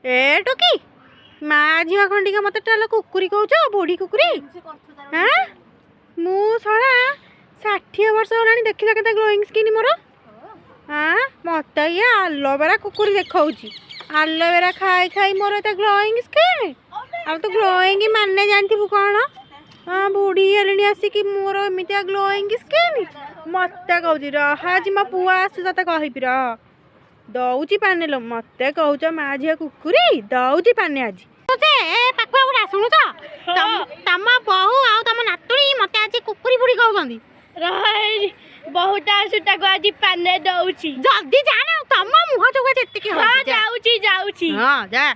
ए टोकी माँ झील खंडिका मत टाल कुकुरी कौच बुढ़ी कुकुरी हाँ मु शला 60 वर्ष होगा देखिल के ग्लोइंग स्किन मोर हाँ मत ये आलोवेरा कुकुरी देखा आलोवेरा खाई खाई मोर एत ग्लोइंग स्किन अब तो ग्लोइंग माने जानू कौन हाँ बुढ़ी हेली आसिक मोर एमती ग्लोइंग स्किन मत कौच रहा मो पुआ आसु ते कहबी दौची पाने लो मत कौच माँ झील कुकुरी दौची पाने आज पाकुआ शुणु तम बहु आ तम नातुणी मत आज कुकुरी बुढ़ी कहते बहुत आसुटा को आज पाने दौची जल्दी जाना तम मुह चुका हाँ जाऊची हाँ जा